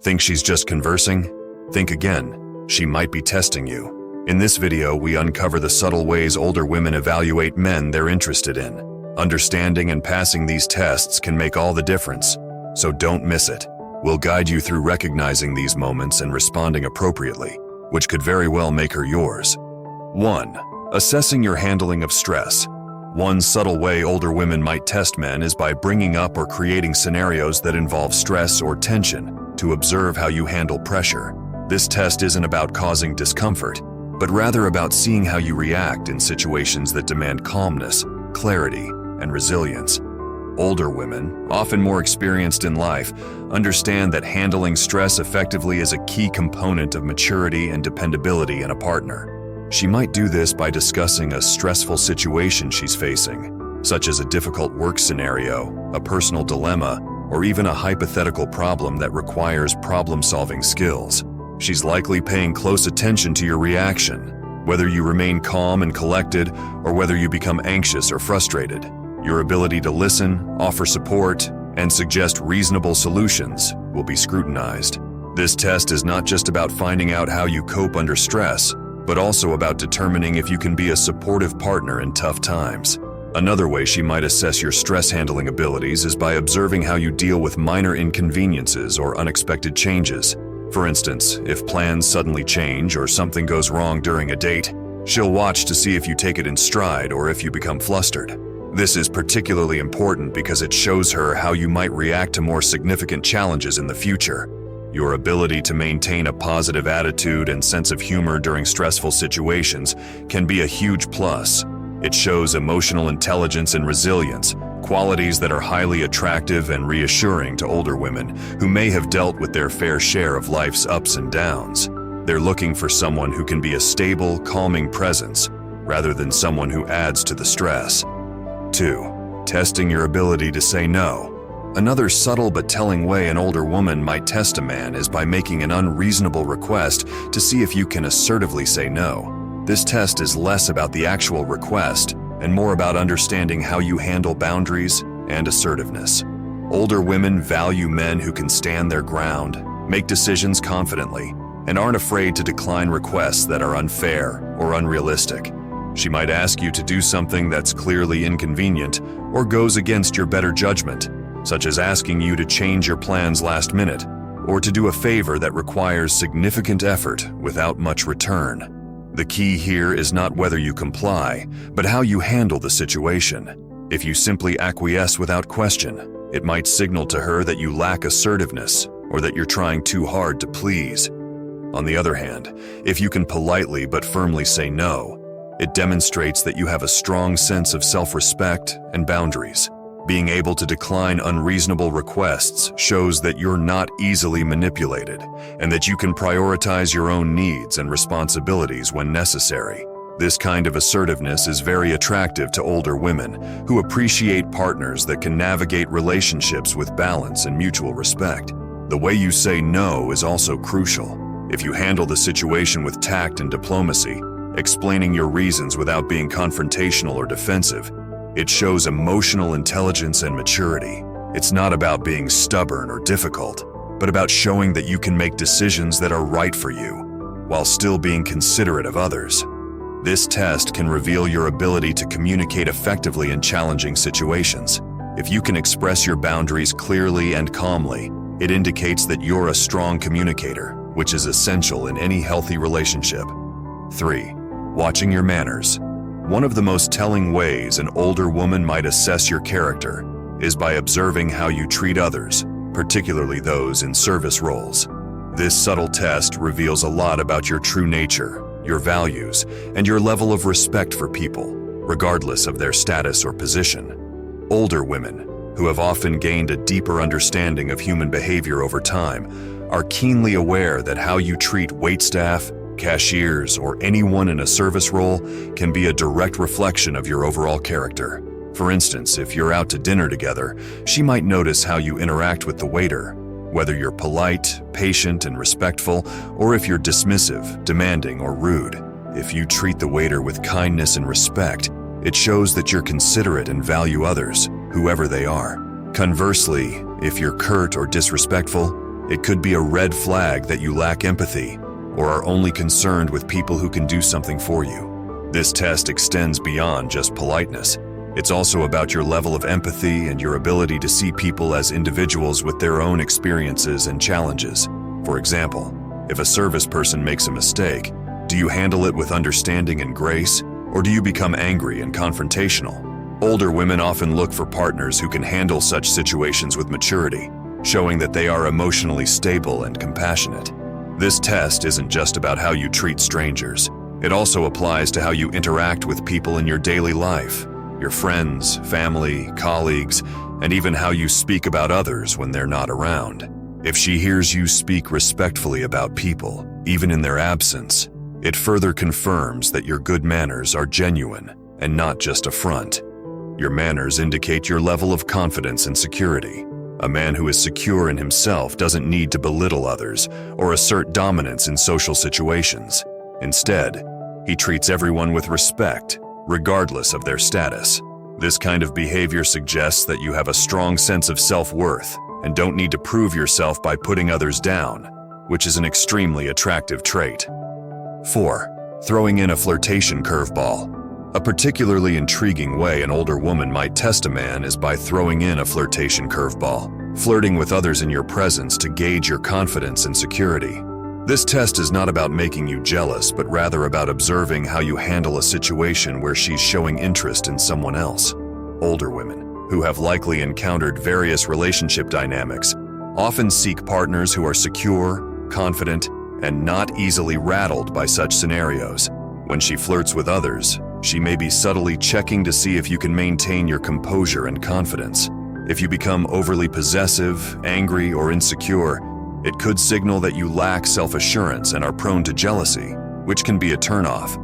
Think she's just conversing? Think again. She might be testing you. In this video, we uncover the subtle ways older women evaluate men they're interested in. Understanding and passing these tests can make all the difference, so don't miss it. We'll guide you through recognizing these moments and responding appropriately, which could very well make her yours. 1. Assessing your handling of stress. One subtle way older women might test men is by bringing up or creating scenarios that involve stress or tension to observe how you handle pressure. This test isn't about causing discomfort, but rather about seeing how you react in situations that demand calmness, clarity, and resilience. Older women, often more experienced in life, understand that handling stress effectively is a key component of maturity and dependability in a partner. She might do this by discussing a stressful situation she's facing, such as a difficult work scenario, a personal dilemma, or even a hypothetical problem that requires problem-solving skills. She's likely paying close attention to your reaction, whether you remain calm and collected or whether you become anxious or frustrated. Your ability to listen, offer support, and suggest reasonable solutions will be scrutinized. This test is not just about finding out how you cope under stress, but also about determining if you can be a supportive partner in tough times. Another way she might assess your stress handling abilities is by observing how you deal with minor inconveniences or unexpected changes. For instance, if plans suddenly change or something goes wrong during a date, she'll watch to see if you take it in stride or if you become flustered. This is particularly important because it shows her how you might react to more significant challenges in the future. Your ability to maintain a positive attitude and sense of humor during stressful situations can be a huge plus. It shows emotional intelligence and resilience, qualities that are highly attractive and reassuring to older women who may have dealt with their fair share of life's ups and downs. They're looking for someone who can be a stable, calming presence, rather than someone who adds to the stress. 2. Testing your ability to say no. Another subtle but telling way an older woman might test a man is by making an unreasonable request to see if you can assertively say no. This test is less about the actual request and more about understanding how you handle boundaries and assertiveness. Older women value men who can stand their ground, make decisions confidently, and aren't afraid to decline requests that are unfair or unrealistic. She might ask you to do something that's clearly inconvenient or goes against your better judgment, such as asking you to change your plans last minute or to do a favor that requires significant effort without much return. The key here is not whether you comply, but how you handle the situation. If you simply acquiesce without question, it might signal to her that you lack assertiveness or that you're trying too hard to please. On the other hand, if you can politely but firmly say no, it demonstrates that you have a strong sense of self-respect and boundaries. Being able to decline unreasonable requests shows that you're not easily manipulated and that you can prioritize your own needs and responsibilities when necessary. This kind of assertiveness is very attractive to older women who appreciate partners that can navigate relationships with balance and mutual respect. The way you say no is also crucial. If you handle the situation with tact and diplomacy, explaining your reasons without being confrontational or defensive, it shows emotional intelligence and maturity. It's not about being stubborn or difficult, but about showing that you can make decisions that are right for you, while still being considerate of others. This test can reveal your ability to communicate effectively in challenging situations. If you can express your boundaries clearly and calmly, it indicates that you're a strong communicator, which is essential in any healthy relationship. 3. Watching your manners. One of the most telling ways an older woman might assess your character is by observing how you treat others, particularly those in service roles. This subtle test reveals a lot about your true nature, your values, and your level of respect for people, regardless of their status or position. Older women, who have often gained a deeper understanding of human behavior over time, are keenly aware that how you treat waitstaff, cashiers, or anyone in a service role can be a direct reflection of your overall character. For instance, if you're out to dinner together, she might notice how you interact with the waiter, whether you're polite, patient, and respectful, or if you're dismissive, demanding, or rude. If you treat the waiter with kindness and respect, it shows that you're considerate and value others, whoever they are. Conversely, if you're curt or disrespectful, It could be a red flag that you lack empathy or are only concerned with people who can do something for you. This test extends beyond just politeness. It's also about your level of empathy and your ability to see people as individuals with their own experiences and challenges. For example, if a service person makes a mistake, do you handle it with understanding and grace, or do you become angry and confrontational? Older women often look for partners who can handle such situations with maturity, showing that they are emotionally stable and compassionate. This test isn't just about how you treat strangers. It also applies to how you interact with people in your daily life, your friends, family, colleagues, and even how you speak about others when they're not around. If she hears you speak respectfully about people, even in their absence, it further confirms that your good manners are genuine and not just a front. Your manners indicate your level of confidence and security. A man who is secure in himself doesn't need to belittle others or assert dominance in social situations. Instead, he treats everyone with respect, regardless of their status. This kind of behavior suggests that you have a strong sense of self-worth and don't need to prove yourself by putting others down, which is an extremely attractive trait. 4. Throwing in a flirtation curveball. A particularly intriguing way an older woman might test a man is by throwing in a flirtation curveball, flirting with others in your presence to gauge your confidence and security. This test is not about making you jealous, but rather about observing how you handle a situation where she's showing interest in someone else. Older women, who have likely encountered various relationship dynamics, often seek partners who are secure, confident, and not easily rattled by such scenarios. When she flirts with others, she may be subtly checking to see if you can maintain your composure and confidence. If you become overly possessive, angry, or insecure, it could signal that you lack self-assurance and are prone to jealousy, which can be a turnoff.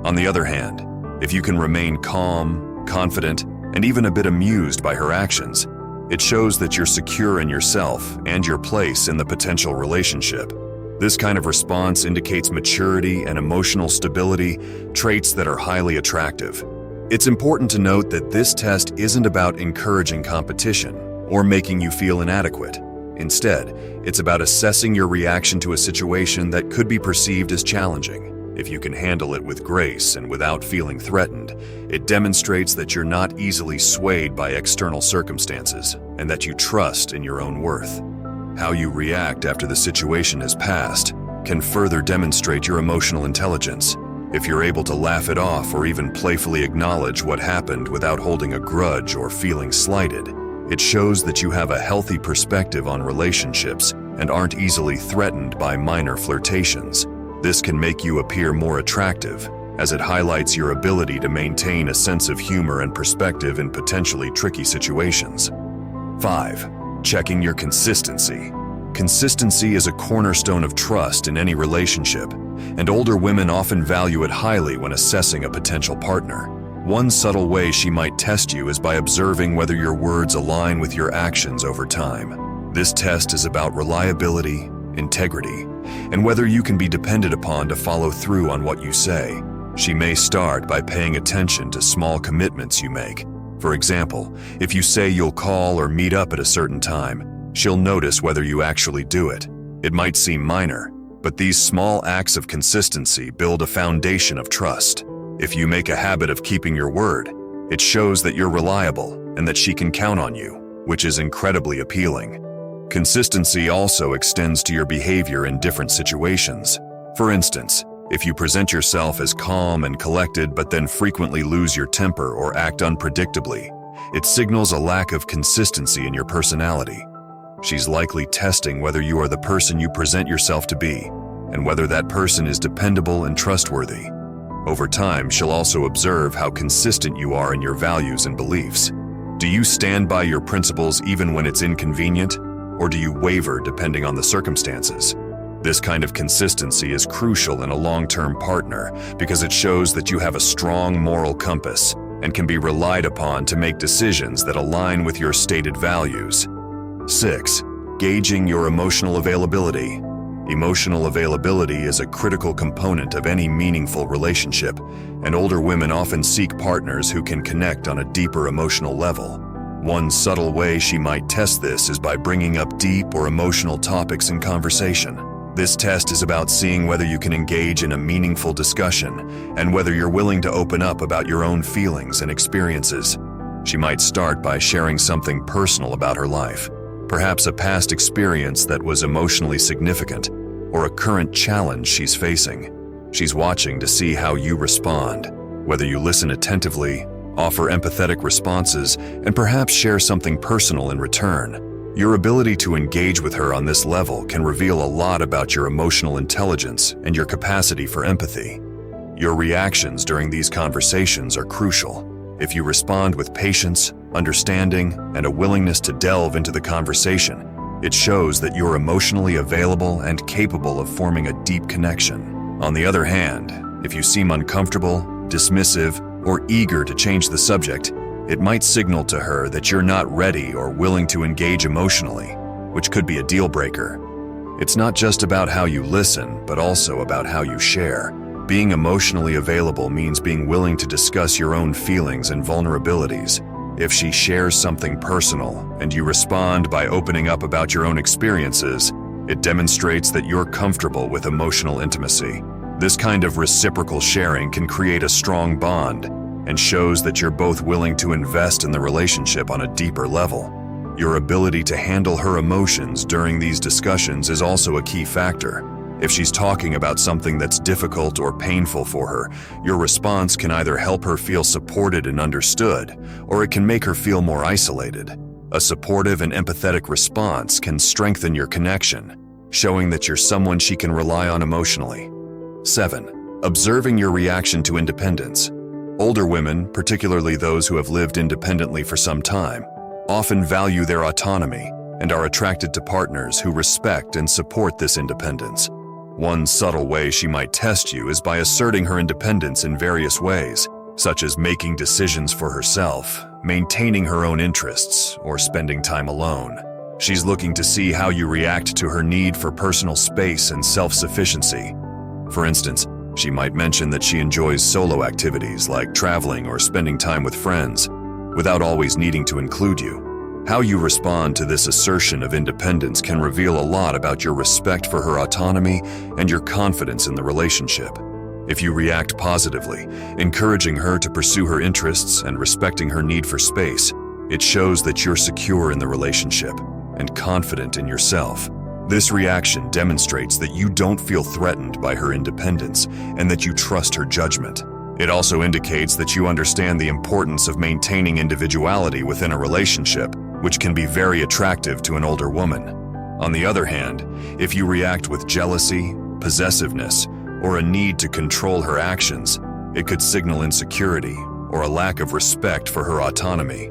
On the other hand, if you can remain calm, confident, and even a bit amused by her actions, it shows that you're secure in yourself and your place in the potential relationship. This kind of response indicates maturity and emotional stability, traits that are highly attractive. It's important to note that this test isn't about encouraging competition or making you feel inadequate. Instead, it's about assessing your reaction to a situation that could be perceived as challenging. If you can handle it with grace and without feeling threatened, it demonstrates that you're not easily swayed by external circumstances and that you trust in your own worth. How you react after the situation has passed can further demonstrate your emotional intelligence. If you're able to laugh it off or even playfully acknowledge what happened without holding a grudge or feeling slighted, it shows that you have a healthy perspective on relationships and aren't easily threatened by minor flirtations. This can make you appear more attractive, as it highlights your ability to maintain a sense of humor and perspective in potentially tricky situations. 5. Checking your consistency. Consistency is a cornerstone of trust in any relationship, and older women often value it highly when assessing a potential partner. One subtle way she might test you is by observing whether your words align with your actions over time. This test is about reliability, integrity, and whether you can be depended upon to follow through on what you say. She may start by paying attention to small commitments you make. For example, if you say you'll call or meet up at a certain time, she'll notice whether you actually do it. It might seem minor, but these small acts of consistency build a foundation of trust. If you make a habit of keeping your word, it shows that you're reliable and that she can count on you, which is incredibly appealing. Consistency also extends to your behavior in different situations. For instance, if you present yourself as calm and collected but then frequently lose your temper or act unpredictably, it signals a lack of consistency in your personality. She's likely testing whether you are the person you present yourself to be, and whether that person is dependable and trustworthy. Over time, she'll also observe how consistent you are in your values and beliefs. Do you stand by your principles even when it's inconvenient, or do you waver depending on the circumstances? This kind of consistency is crucial in a long-term partner because it shows that you have a strong moral compass and can be relied upon to make decisions that align with your stated values. 6. Gauging your emotional availability. Emotional availability is a critical component of any meaningful relationship, and older women often seek partners who can connect on a deeper emotional level. One subtle way she might test this is by bringing up deep or emotional topics in conversation. This test is about seeing whether you can engage in a meaningful discussion and whether you're willing to open up about your own feelings and experiences. She might start by sharing something personal about her life, perhaps a past experience that was emotionally significant or a current challenge she's facing. She's watching to see how you respond, whether you listen attentively, offer empathetic responses, and perhaps share something personal in return. Your ability to engage with her on this level can reveal a lot about your emotional intelligence and your capacity for empathy. Your reactions during these conversations are crucial. If you respond with patience, understanding, and a willingness to delve into the conversation, it shows that you're emotionally available and capable of forming a deep connection. On the other hand, if you seem uncomfortable, dismissive, or eager to change the subject, it might signal to her that you're not ready or willing to engage emotionally, which could be a deal breaker. It's not just about how you listen, but also about how you share. Being emotionally available means being willing to discuss your own feelings and vulnerabilities. If she shares something personal and you respond by opening up about your own experiences, it demonstrates that you're comfortable with emotional intimacy. This kind of reciprocal sharing can create a strong bond and shows that you're both willing to invest in the relationship on a deeper level. Your ability to handle her emotions during these discussions is also a key factor. If she's talking about something that's difficult or painful for her, your response can either help her feel supported and understood, or it can make her feel more isolated. A supportive and empathetic response can strengthen your connection, showing that you're someone she can rely on emotionally. 7. Observing your reaction to independence. Older women, particularly those who have lived independently for some time, often value their autonomy and are attracted to partners who respect and support this independence. One subtle way she might test you is by asserting her independence in various ways, such as making decisions for herself, maintaining her own interests, or spending time alone. She's looking to see how you react to her need for personal space and self-sufficiency. For instance, she might mention that she enjoys solo activities like traveling or spending time with friends, without always needing to include you. How you respond to this assertion of independence can reveal a lot about your respect for her autonomy and your confidence in the relationship. If you react positively, encouraging her to pursue her interests and respecting her need for space, it shows that you're secure in the relationship and confident in yourself. This reaction demonstrates that you don't feel threatened by her independence and that you trust her judgment. It also indicates that you understand the importance of maintaining individuality within a relationship, which can be very attractive to an older woman. On the other hand, if you react with jealousy, possessiveness, or a need to control her actions, it could signal insecurity or a lack of respect for her autonomy.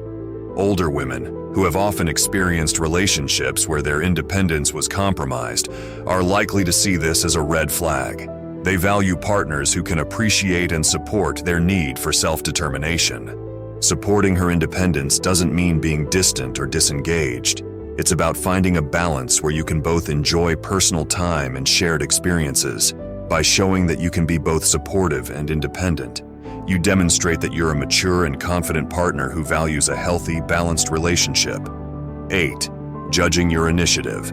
Older women, who have often experienced relationships where their independence was compromised, are likely to see this as a red flag. They value partners who can appreciate and support their need for self-determination. Supporting her independence doesn't mean being distant or disengaged. It's about finding a balance where you can both enjoy personal time and shared experiences. By showing that you can be both supportive and independent, you demonstrate that you're a mature and confident partner who values a healthy, balanced relationship. 8. Judging your initiative.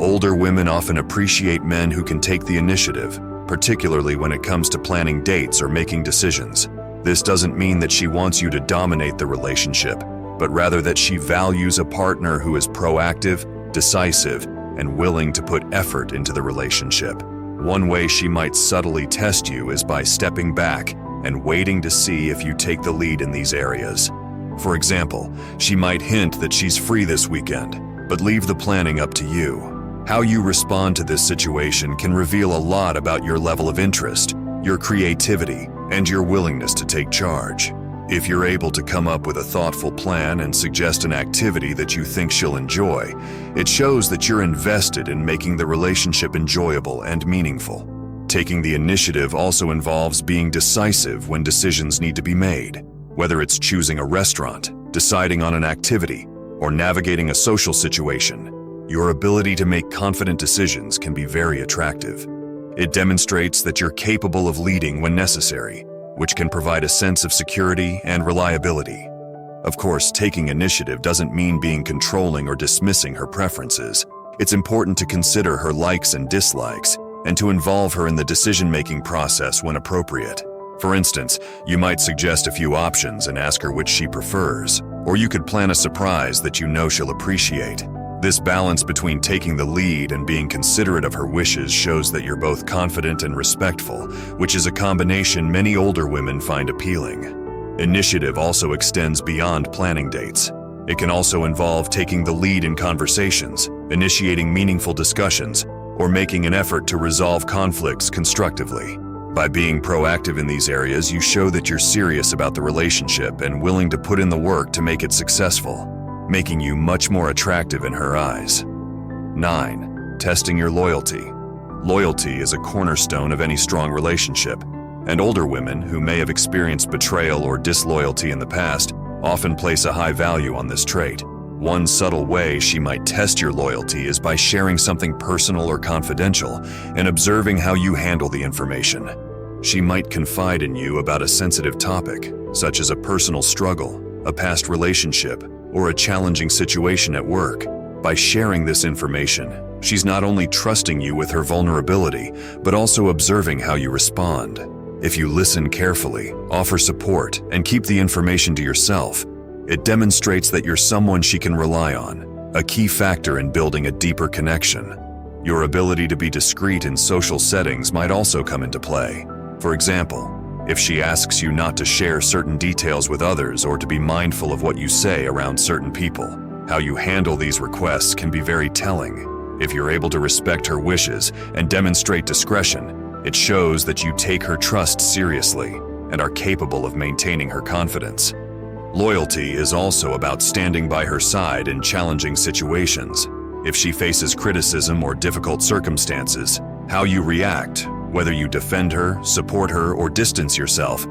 Older women often appreciate men who can take the initiative, particularly when it comes to planning dates or making decisions. This doesn't mean that she wants you to dominate the relationship, but rather that she values a partner who is proactive, decisive, and willing to put effort into the relationship. One way she might subtly test you is by stepping back and waiting to see if you take the lead in these areas. For example, she might hint that she's free this weekend, but leave the planning up to you. How you respond to this situation can reveal a lot about your level of interest, your creativity, and your willingness to take charge. If you're able to come up with a thoughtful plan and suggest an activity that you think she'll enjoy, it shows that you're invested in making the relationship enjoyable and meaningful. Taking the initiative also involves being decisive when decisions need to be made, whether it's choosing a restaurant, deciding on an activity, or navigating a social situation. Your ability to make confident decisions can be very attractive. It demonstrates that you're capable of leading when necessary, which can provide a sense of security and reliability. Of course, taking initiative doesn't mean being controlling or dismissing her preferences. It's important to consider her likes and dislikes, and to involve her in the decision-making process when appropriate. For instance, you might suggest a few options and ask her which she prefers, or you could plan a surprise that you know she'll appreciate. This balance between taking the lead and being considerate of her wishes shows that you're both confident and respectful, which is a combination many older women find appealing. Initiative also extends beyond planning dates. It can also involve taking the lead in conversations, initiating meaningful discussions, or making an effort to resolve conflicts constructively. By being proactive in these areas, you show that you're serious about the relationship and willing to put in the work to make it successful, making you much more attractive in her eyes. 9. Testing your loyalty. Loyalty is a cornerstone of any strong relationship, and older women who may have experienced betrayal or disloyalty in the past often place a high value on this trait. One subtle way she might test your loyalty is by sharing something personal or confidential and observing how you handle the information. She might confide in you about a sensitive topic, such as a personal struggle, a past relationship, or a challenging situation at work. By sharing this information, she's not only trusting you with her vulnerability, but also observing how you respond. If you listen carefully, offer support, and keep the information to yourself, it demonstrates that you're someone she can rely on, a key factor in building a deeper connection. Your ability to be discreet in social settings might also come into play. For example, if she asks you not to share certain details with others or to be mindful of what you say around certain people, how you handle these requests can be very telling. If you're able to respect her wishes and demonstrate discretion, it shows that you take her trust seriously and are capable of maintaining her confidence. Loyalty is also about standing by her side in challenging situations. If she faces criticism or difficult circumstances, how you react, whether you defend her, support her, or distance yourself,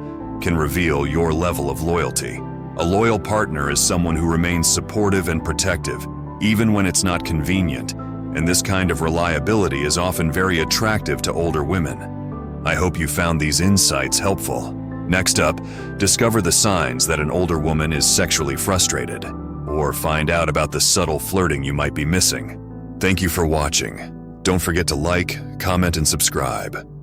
can reveal your level of loyalty. A loyal partner is someone who remains supportive and protective, even when it's not convenient, and this kind of reliability is often very attractive to older women. I hope you found these insights helpful. Next up, discover the signs that an older woman is sexually frustrated, or find out about the subtle flirting you might be missing. Thank you for watching. Don't forget to like, comment, and subscribe.